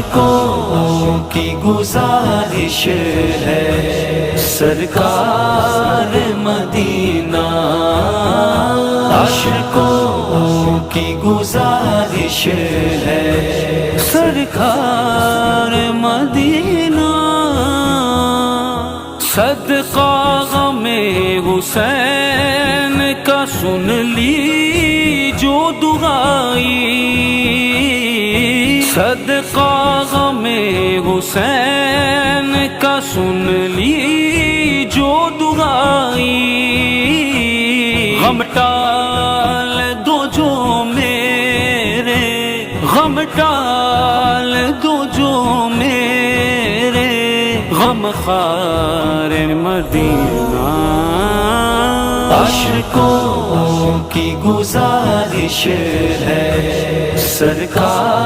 عاشقوں کی گزارش ہے سرکار مدینہ، عاشقوں کی گزارش ہے سرکار مدینہ، صدقہ غم حسین کا سن لی جو دعائی، صدقہ غم حسین کا سن لی جو دعائی، غم ٹال دو جو میرے، غم ٹال دو جو میرے، غم خوار مدینہ، عاشقوں کی گزارش ہے سرکار